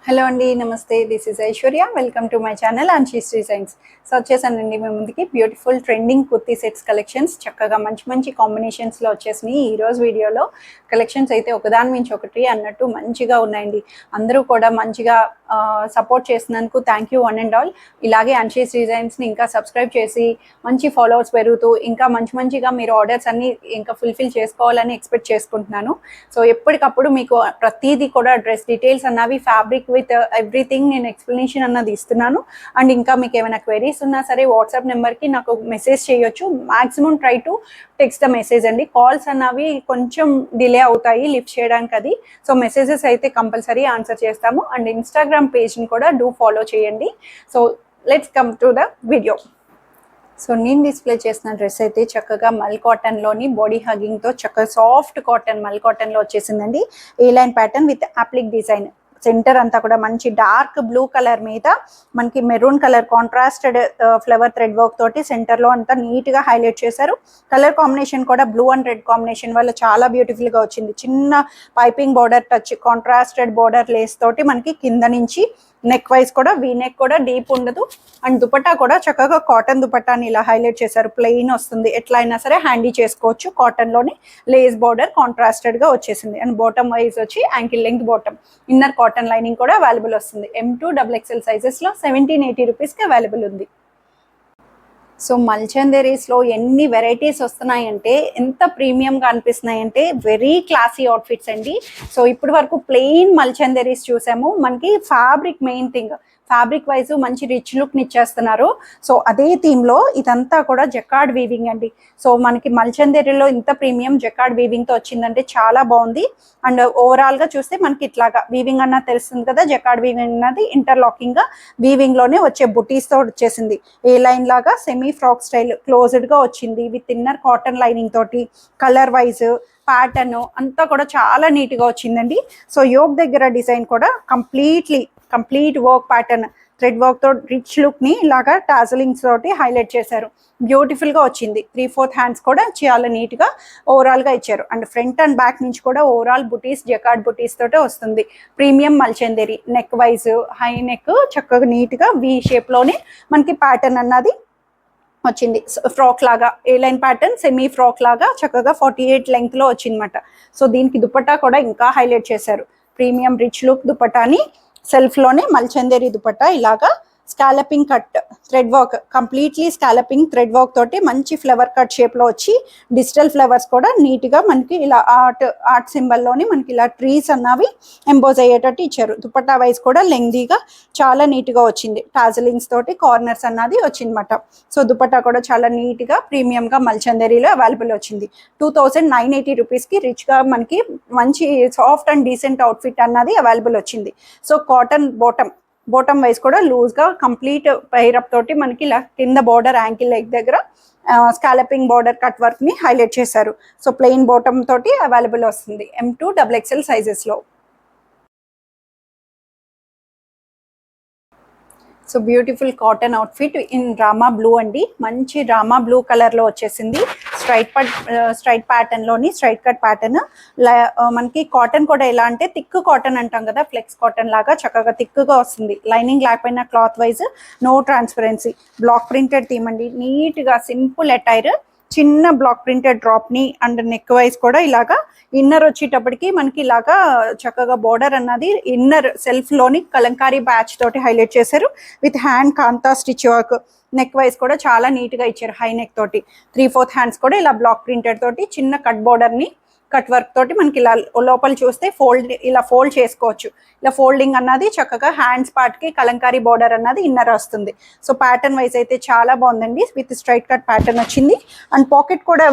Hello అండి, నమస్తే. This is Aishwarya. Welcome to my channel Anshi's designs. So వచ్చేసానండి మీ ముందుకి beautiful trending kurti sets collections చక్కగా మంచి మంచి కాంబినేషన్స్లో వచ్చేసినాయి. ఈరోజు వీడియోలో కలెక్షన్స్ అయితే ఒకదాని మించి ఒకటి అన్నట్టు మంచిగా ఉన్నాయండి. అందరూ కూడా మంచిగా సపోర్ట్ చేసినందుకు thank you one and all. ఇలాగే ఆన్షీస్ డిజైన్స్ని ఇంకా సబ్స్క్రైబ్ చేసి మంచి ఫాలోవర్స్ పెరుగుతూ ఇంకా మంచిగా మీరు ఆర్డర్స్ అన్ని ఇంకా ఫుల్ఫిల్ చేసుకోవాలని ఎక్స్పెక్ట్ చేసుకుంటున్నాను. సో ఎప్పటికప్పుడు మీకు ప్రతిదీ కూడా డ్రెస్ డీటెయిల్స్ అన్నవి ఫ్యాబ్రిక్ విత్ ఎవ్రీథింగ్ నేను ఎక్స్ప్లెనేషన్ అన్నది ఇస్తున్నాను. అండ్ ఇంకా మీకు ఏమైనా క్వెరీస్ ఉన్నా సరే వాట్సాప్ నెంబర్కి నాకు మెసేజ్ చేయొచ్చు. Maximum try to text the message అండి. కాల్స్ అన్నవి కొంచెం డిలే అవుతాయి లిఫ్ట్ చేయడానికి అది. సో మెసేజెస్ అయితే కంపల్సరీ ఆన్సర్ చేస్తాము. అండ్ ఇన్స్టాగ్రామ్ పేజ్ని కూడా డూ ఫాలో చేయండి. So let's come to the video. So నేను డిస్ప్లే చేసిన డ్రెస్ అయితే చక్కగా మల్ కాటన్లోని బాడీ హగ్గింగ్తో చక్కగా సాఫ్ట్ కాటన్ మల్ కాటన్లో వచ్చేసిందండి. A line pattern with applique design. Centre అంతా కూడా మంచి డార్క్ బ్లూ కలర్ మీద మనకి maroon colour contrasted flower thread work తోటి సెంటర్లో అంతా నీట్గా హైలైట్ చేశారు. కలర్ కాంబినేషన్ కూడా బ్లూ అండ్ రెడ్ కాంబినేషన్ వల్ల చాలా బ్యూటిఫుల్గా వచ్చింది. చిన్న piping border touch contrasted border lace తోటి మనకి కింద నుంచి నెక్ వైజ్ కూడా వీ నెక్ కూడా డీప్ ఉండదు. అండ్ దుపట్టా కూడా చక్కగా కాటన్ దుపట్టాని ఇలా హైలైట్ చేశారు. ప్లెయిన్ వస్తుంది, ఎట్లా అయినా సరే హ్యాండీ చేసుకోవచ్చు. కాటన్లోని లేస్ బార్డర్ కాంట్రాస్టెడ్గా వచ్చేసింది. అండ్ బాటమ్ వైజ్ వచ్చి ankle length bottom, inner cotton lining కూడా అవైలబుల్ వస్తుంది. M2 XXL సైజెస్లో 1780 రూపీస్కి అవైలబుల్ ఉంది. సో మల్చందేరీస్లో ఎన్ని వెరైటీస్ వస్తున్నాయంటే ఎంత ప్రీమియంగా అనిపిస్తున్నాయంటే వెరీ క్లాసీ అవుట్ఫిట్స్ అండి. సో ఇప్పటి వరకు ప్లెయిన్ మల్చందేరీస్ చూసాము. మనకి fabric main thing, fabric wise మంచి రిచ్ లుక్ని ఇచ్చేస్తున్నారు. సో అదే థీమ్లో ఇదంతా కూడా జకార్డ్ వీవింగ్ అండి. సో మనకి మల్చందేరీలో ఇంత ప్రీమియం జకార్డ్ వీవింగ్తో వచ్చిందంటే చాలా బాగుంది. అండ్ ఓవరాల్గా చూస్తే మనకి ఇట్లాగా వీవింగ్ అన్నది తెలుస్తుంది కదా. జకార్డ్ వీవింగ్ అన్నది ఇంటర్లాకింగ్గా వీవింగ్లోనే వచ్చే బుటీస్తో వచ్చేసింది. ఏ లైన్ లాగా సెమీ ఫ్రాక్ స్టైల్ క్లోజ్డ్గా వచ్చింది విత్ ఇన్నర్ కాటన్ లైనింగ్ తోటి. కలర్ వైజ్ ప్యాటర్న్ అంతా కూడా చాలా నీట్గా వచ్చిందండి. సో యోక్ దగ్గర డిజైన్ కూడా complete work pattern thread work తో రిచ్ లుక్ ని ఇలాగా టాజలింగ్స్ తోటి హైలైట్ చేశారు. బ్యూటిఫుల్ గా వచ్చింది. 3/4 హ్యాండ్స్ కూడా చాలా నీట్ గా ఓవరాల్ గా ఇచ్చారు. అండ్ ఫ్రంట్ అండ్ బ్యాక్ నుంచి కూడా ఓవరాల్ బుటీస్ జకార్డ్ బుటీస్ తోటే వస్తుంది. Premium mul chanderi neck wise high neck చక్కగా నీట్ గా వి షేప్ లోనే మనకి ప్యాటర్న్ అన్నది వచ్చింది. ఫ్రాక్ లాగా ఏ లైన్ ప్యాటర్న్ సెమీ ఫ్రాక్ లాగా చక్కగా 48 లెంగ్త్ లో వచ్చిందన్నమాట. సో దీనికి దుపట్టా కూడా ఇంకా హైలైట్ చేశారు. ప్రీమియం రిచ్ లుక్ దుపట్టాని సెల్ఫ్ లోనే మల్చందేరి దుపట్టా ఇలాగా scalloping cut thread work, completely scalloping thread work తోటి మంచి ఫ్లవర్ కట్ షేప్ లో వచ్చి డిజిటల్ ఫ్లవర్స్ కూడా నీట్ గా మనకి ఇలా ఆర్ట్ సింబల్లోని మనకి ఇలా ట్రీస్ అన్నవి ఎంబోజ్ అయ్యేటట్టు ఇచ్చారు. దుపట్టా వైజ్ కూడా లెంగ్దీగా చాలా నీట్ గా వచ్చింది. టాజలింగ్స్ తోటి కార్నర్స్ అన్నది వచ్చిందన్నమాట. సో దుపట్టా కూడా చాలా నీట్ గా ప్రీమియం గా మల్చందేరిలో అవైలబుల్ వచ్చింది. 2980 రూపీస్కి రిచ్ గా మనకి మంచి సాఫ్ట్ అండ్ డీసెంట్ అవుట్ఫిట్ అన్నది అవైలబుల్ వచ్చింది. సో కాటన్ బాటమ్ వైజ్ కూడా లూజ్గా కంప్లీట్ పైరప్ తోటి మనకి ఇలా కింద బార్డర్ యాంకిల్ లెగ్ దగ్గర స్కాలపింగ్ బార్డర్ కట్ వర్క్ని హైలైట్ చేశారు. సో ప్లెయిన్ బాటమ్ తోటి అవైలబుల్ వస్తుంది M2 XXL సైజెస్లో. So beautiful cotton outfit in Rama blue అండి. మంచి రామా బ్లూ కలర్లో వచ్చేసింది. స్ట్రైట్ ప్యాటర్న్లోని స్ట్రైట్ కట్ ప్యాటర్న్. మనకి కాటన్ కూడా ఎలా అంటే థిక్ కాటన్ అంటాం కదా, ఫ్లెక్స్ కాటన్ లాగా చక్కగా థిక్గా వస్తుంది. లైనింగ్ లేకపోయినా cloth wise no transparency. Block printed theme అండి. నీట్గా సింపుల్ అటైర్, చిన్న బ్లాక్ ప్రింటెడ్ డ్రాప్ని అండ్ నెక్ వైజ్ కూడా ఇలాగా ఇన్నర్ వచ్చేటప్పటికి మనకి ఇలాగా చక్కగా బార్డర్ అన్నది ఇన్నర్ సెల్ఫ్లోని కలంకారీ బ్యాచ్ తోటి హైలైట్ చేశారు with hand kantha stitch work. Neck wise కూడా చాలా నీట్గా ఇచ్చారు. హై నెక్ తోటి 3/4 హ్యాండ్స్ కూడా ఇలా బ్లాక్ ప్రింటెడ్ తోటి చిన్న కట్ బార్డర్ని కట్ వర్క్ తోటి మనకి ఇలా లోపల చూస్తే ఫోల్డ్ చేసుకోవచ్చు. ఇలా ఫోల్డింగ్ అన్నది చక్కగా హ్యాండ్స్ పార్ట్కి కలంకారీ బార్డర్ అన్నది ఇన్నర్ వస్తుంది. సో ప్యాటర్న్ వైజ్ అయితే చాలా బాగుందండి. విత్ స్ట్రైట్ కట్ ప్యాటర్న్ వచ్చింది. అండ్ పాకెట్ కూడా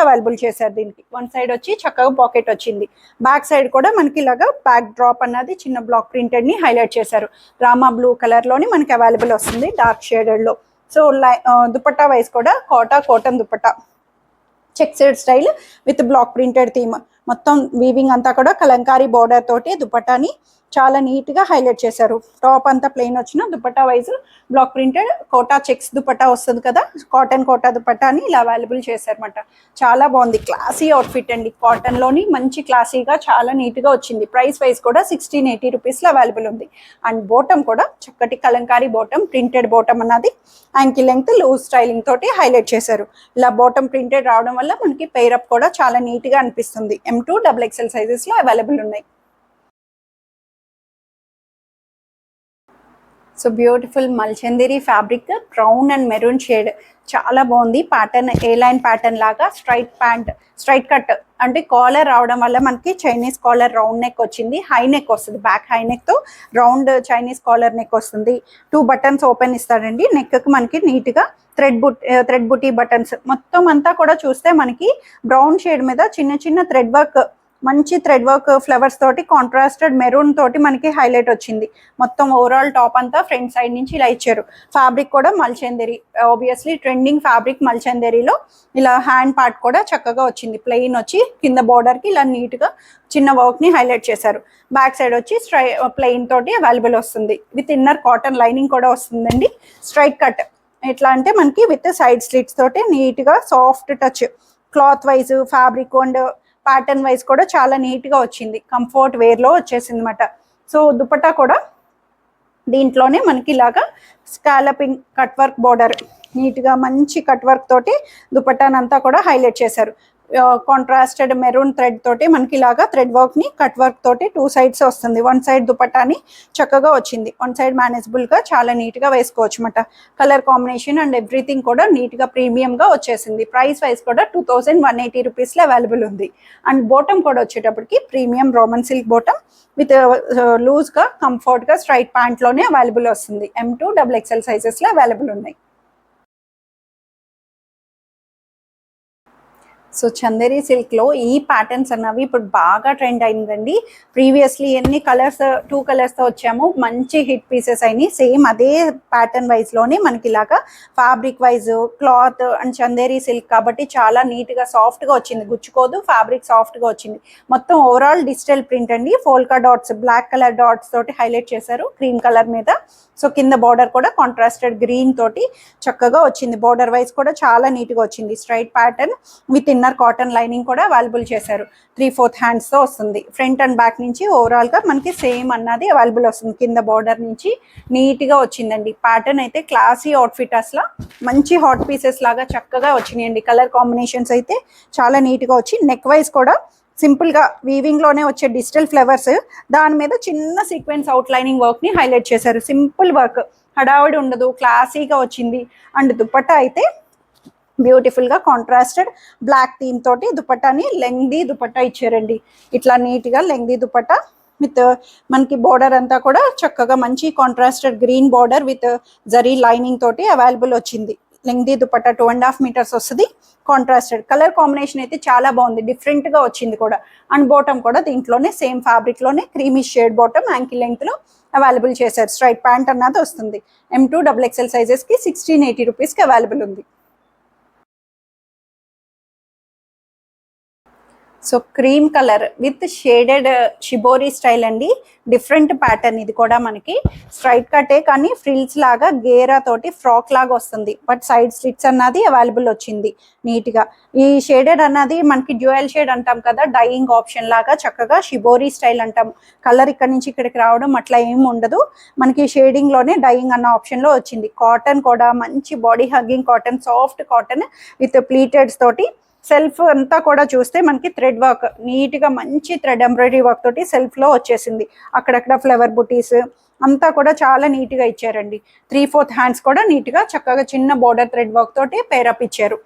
అవైలబుల్ చేశారు. దీనికి వన్ సైడ్ వచ్చి చక్కగా పాకెట్ వచ్చింది. బ్యాక్ సైడ్ కూడా మనకి ఇలాగా బ్యాక్ డ్రాప్ అన్నది చిన్న బ్లాక్ ప్రింటెడ్ని హైలైట్ చేశారు. రామా బ్లూ కలర్లోని మనకి అవైలబుల్ వస్తుంది డార్క్ షేడెడ్లో. సో దుపట్టా వైజ్ కూడా cotton dupatta checked style with block printed theme. మొత్తం వీవింగ్ అంతా కూడా కలంకారీ బార్డర్ తోటి దుపట్టాని చాలా నీట్గా హైలైట్ చేశారు. టాప్ అంతా ప్లెయిన్ వచ్చిన దుపట్టా wise block printed Kota checks దుపట్టా వస్తుంది కదా, కాటన్ కోటా దుపట్టా అని ఇలా అవైలబుల్ చేశారన్నమాట. చాలా బాగుంది, క్లాసీ అవుట్ఫిట్ అండి. కాటన్లోని మంచి క్లాసీగా చాలా నీట్గా వచ్చింది. ప్రైస్ వైజ్ కూడా 1680 రూపీస్లో అవైలబుల్ ఉంది. అండ్ బోటమ్ కూడా చక్కటి కలంకారీ బోటమ్, ప్రింటెడ్ బోటమ్ అన్నది యాంకిల్ లెంగ్త్ లూజ్ స్టైలింగ్ తోటి హైలైట్ చేశారు. ఇలా బాటమ్ ప్రింటెడ్ రావడం వల్ల మనకి పేరప్ కూడా చాలా నీట్గా అనిపిస్తుంది. M2 XXL సైజెస్లో అవైలబుల్ ఉన్నాయి. So beautiful mul chanderi fabric, brown and maroon shade, చాలా బాగుంది. ప్యాటర్న్ ఏ లైన్ ప్యాటర్న్ లాగా స్ట్రైట్ ప్యాంట్, స్ట్రైట్ కట్ అంటే కాలర్ రావడం వల్ల మనకి చైనీస్ కాలర్ రౌండ్ నెక్ వచ్చింది. హై నెక్ వస్తుంది, బ్యాక్ హై నెక్తో రౌండ్ చైనీస్ కాలర్ నెక్ వస్తుంది. 2 బటన్స్ ఓపెన్ ఇస్తాడండి. నెక్కి మనకి నీట్గా థ్రెడ్ బుటీ బటన్స్. మొత్తం అంతా కూడా చూస్తే మనకి బ్రౌన్ షేడ్ మీద చిన్న చిన్న థ్రెడ్ వర్క్, మంచి థ్రెడ్ వర్క్ ఫ్లవర్స్ తోటి కాంట్రాస్టెడ్ మెరూన్ తోటి మనకి హైలైట్ వచ్చింది. మొత్తం ఓవరాల్ టాప్ అంతా ఫ్రంట్ సైడ్ నుంచి ఇలా ఇచ్చారు. ఫ్యాబ్రిక్ కూడా మల్చందేరి, ఆబ్వియస్లీ ట్రెండింగ్ ఫ్యాబ్రిక్ మల్చందేరిలో ఇలా హ్యాండ్ పార్ట్ కూడా చక్కగా వచ్చింది. ప్లెయిన్ వచ్చి కింద బోర్డర్కి ఇలా నీట్గా చిన్న వర్క్ని హైలైట్ చేశారు. బ్యాక్ సైడ్ వచ్చి ప్లెయిన్ తోటి అవైలబుల్ వస్తుంది. విత్ ఇన్నర్ కాటన్ లైనింగ్ కూడా వస్తుందండి. స్ట్రైట్ కట్ ఎట్లా అంటే మనకి విత్ సైడ్ స్లిట్స్ తోటి నీట్గా soft touch, cloth wise fabric and pattern wise కూడా చాలా నీట్గా వచ్చింది. కంఫర్ట్ వేర్లో వచ్చేసింది అనమాట. సో దుపట్టా కూడా దీంట్లోనే మనకి ఇలాగా స్కాలపింగ్ కట్ వర్క్ బోర్డర్, నీట్గా మంచి కట్ వర్క్ తోటి దుపట్టానంతా కూడా హైలైట్ చేశారు. కాంట్రాస్టెడ్ మెరూన్ థ్రెడ్ తోటి మనకి ఇలాగా థ్రెడ్ వర్క్ని కట్ వర్క్ తోటి 2 సైడ్స్ వస్తుంది. 1 సైడ్ దుపట్టాని చక్కగా వచ్చింది. 1 సైడ్ మేనేజబుల్గా చాలా నీట్గా వేసుకోవచ్చు అనమాట. కలర్ కాంబినేషన్ అండ్ ఎవ్రీథింగ్ కూడా నీట్గా ప్రీమియంగా వచ్చేసింది. ప్రైస్ వైజ్ కూడా 2180 రూపీస్లో అవైలబుల్ ఉంది. అండ్ బోటమ్ కూడా వచ్చేటప్పటికి premium Roman silk bottom with లూజ్గా కంఫర్ట్గా స్ట్రైట్ ప్యాంట్లోనే అవైలబుల్ వస్తుంది. M2 XXL సైజెస్లో అవైలబుల్ ఉన్నాయి. సో చందేరి సిల్క్లో ఈ ప్యాటర్న్స్ అన్నవి ఇప్పుడు బాగా ట్రెండ్ అయిందండి. ప్రీవియస్లీ ఎన్ని కలర్స్ 2 కలర్స్తో వచ్చాము, మంచి హిట్ పీసెస్ అయినాయి. సేమ్ అదే ప్యాటర్న్ వైజ్లోనే మనకి ఇలాగా fabric wise cloth and Chanderi silk కాబట్టి చాలా నీట్గా సాఫ్ట్గా వచ్చింది. గుచ్చుకోదు, ఫ్యాబ్రిక్ సాఫ్ట్గా వచ్చింది. మొత్తం ఓవరాల్ డిజిటల్ ప్రింట్ అండి. ఫోల్కా డాట్స్, బ్లాక్ కలర్ డాట్స్ తోటి హైలైట్ చేశారు క్రీమ్ కలర్ మీద. సో కింద బార్డర్ కూడా కాంట్రాస్టెడ్ గ్రీన్ తోటి చక్కగా వచ్చింది. బార్డర్ వైజ్ కూడా చాలా నీట్గా వచ్చింది. Straight pattern with inner cotton lining కూడా అవైలబుల్ చేశారు. 3/4 హ్యాండ్స్తో వస్తుంది. ఫ్రంట్ అండ్ బ్యాక్ నుంచి ఓవరాల్గా మనకి సేమ్ అన్నది అవైలబుల్ వస్తుంది. కింద బార్డర్ నుంచి నీట్గా వచ్చిందండి. ప్యాటర్న్ అయితే క్లాసీ అవుట్ఫిట్, అసలు మంచి హాట్ పీసెస్ లాగా చక్కగా వచ్చినాయండి. కలర్ కాంబినేషన్స్ అయితే చాలా నీట్గా వచ్చి నెక్ వైజ్ కూడా సింపుల్గా వీవింగ్లోనే వచ్చే డిజిటల్ ఫ్లవర్స్, దాని మీద చిన్న సీక్వెన్స్ అవుట్లైనింగ్ వర్క్ని హైలైట్ చేశారు. సింపుల్ వర్క్, హడావిడి ఉండదు, క్లాసీగా వచ్చింది. అండ్ దుపట్టా అయితే బ్యూటిఫుల్గా కాంట్రాస్టెడ్ బ్లాక్ థీమ్ తోటి దుపట్టాని లెంగ్దీ దుపట్టా ఇచ్చారండి. ఇట్లా నీట్గా లెంగ్దీ దుపట్టా విత్ మనకి బార్డర్ అంతా కూడా చక్కగా మంచి contrasted green border with zari lining తోటి అవైలబుల్ వచ్చింది. లెంగ్దీ దుపట్టా 2.5 మీటర్స్ వస్తుంది. కాంట్రాస్టెడ్ కలర్ కాంబినేషన్ అయితే చాలా బాగుంది, డిఫరెంట్గా వచ్చింది కూడా. అండ్ బాటమ్ కూడా దీంట్లోనే సేమ్ ఫ్యాబ్రిక్లోనే క్రీమీ షేడ్ బాటమ్ యాంకిల్ లెంగ్త్లో అవైలబుల్ చేశారు. స్ట్రైట్ ప్యాంట్ అన్నది వస్తుంది. M2 XXL సైజెస్కి 1680 రూపీస్కి అవైలబుల్ ఉంది. So cream colour with shaded shibori style అండి. డిఫరెంట్ ప్యాటర్న్ ఇది కూడా. మనకి స్ట్రైట్ కటే కానీ ఫ్రిల్స్ లాగా గేరా తోటి ఫ్రాక్ లాగా వస్తుంది. బట్ సైడ్ స్లిట్స్ అన్నది అవైలబుల్ వచ్చింది నీట్గా. ఈ షేడెడ్ అన్నది మనకి డ్యూయల్ షేడ్ అంటాం కదా, డైయింగ్ ఆప్షన్ లాగా చక్కగా షిబోరీ స్టైల్ అంటాం. కలర్ ఇక్కడ నుంచి ఇక్కడికి రావడం అట్లా ఏమి ఉండదు. మనకి షేడింగ్లోనే డైయింగ్ అన్న ఆప్షన్లో వచ్చింది. కాటన్ కూడా మంచి body hugging cotton, soft cotton with pleateds తోటి. సెల్ఫ్ అంతా కూడా చూస్తే మనకి థ్రెడ్ వర్క్, నీట్గా మంచి థ్రెడ్ ఎంబ్రాయిడరీ వర్క్ తోటి సెల్ఫ్లో వచ్చేసింది. అక్కడక్కడ ఫ్లవర్ బుటీస్ అంతా కూడా చాలా నీట్గా ఇచ్చారండి. 3/4 హ్యాండ్స్ కూడా నీట్గా చక్కగా చిన్న బార్డర్ థ్రెడ్ వర్క్ తోటి పేరప్ ఇచ్చారు.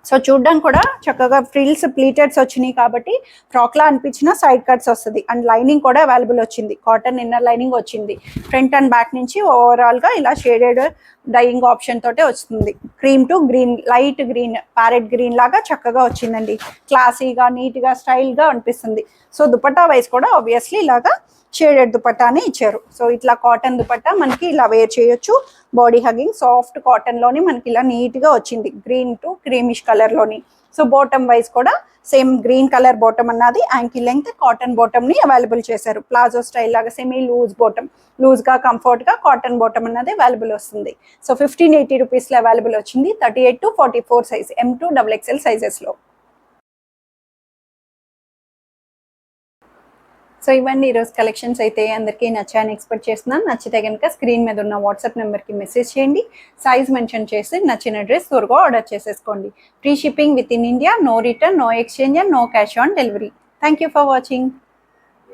సో చూడ్డానికి కూడా చక్కగా ఫ్రిల్స్ ప్లీటెడ్స్ వచ్చినాయి కాబట్టి ఫ్రాక్లా అనిపించిన సైడ్ కట్స్ వస్తుంది. అండ్ లైనింగ్ కూడా అవైలబుల్ వచ్చింది. కాటన్ ఇన్నర్ లైనింగ్ వచ్చింది. ఫ్రంట్ అండ్ బ్యాక్ నుంచి ఓవరాల్గా ఇలా షేడెడ్ డైయింగ్ ఆప్షన్ తోటే వస్తుంది. Cream to green, light green, parrot green లాగా చక్కగా వచ్చిందండి. క్లాసీగా నీట్గా స్టైల్గా అనిపిస్తుంది. సో దుపట్టా వైజ్ కూడా ఆబ్వియస్లీ ఇలాగా షేడెడ్ దుపట్టానే ఇచ్చారు. సో ఇట్లా కాటన్ దుపట్టా మనకి ఇలా వేర్ చేయొచ్చు. బాడీ హగ్గింగ్ సాఫ్ట్ కాటన్లోని మనకి ఇలా నీట్గా వచ్చింది. గ్రీన్ టు క్రీమిష్ కలర్లోని సో బాటమ్ వైజ్ కూడా సేమ్ గ్రీన్ కలర్ బాటమ్ అన్నది, యాంకిల్ లెంగ్త్ కాటన్ బాటమ్ని అవైలబుల్ చేశారు. ప్లాజో స్టైల్ లాగా సెమీ లూజ్ బాటమ్, లూజ్గా కంఫర్ట్గా కాటన్ బాటమ్ అన్నది అవైలబుల్ వస్తుంది. సో 1580 రూపీస్లో అవైలబుల్ వచ్చింది. 38 to 44 సైజ్, M2 XXL సైజెస్లో. సో ఇవన్నీ ఈరోజు కలెక్షన్స్ అయితే అందరికీ నచ్చాయని ఎక్స్పెక్ట్ చేస్తున్నాను. నచ్చితే కనుక స్క్రీన్ మీద ఉన్న వాట్సాప్ నెంబర్కి మెసేజ్ చేయండి. సైజ్ మెన్షన్ చేసి నచ్చిన డ్రెస్ త్వరగా ఆర్డర్ చేసేసుకోండి. Free shipping within India, no return, no exchange and no cash on delivery. Thank you for watching.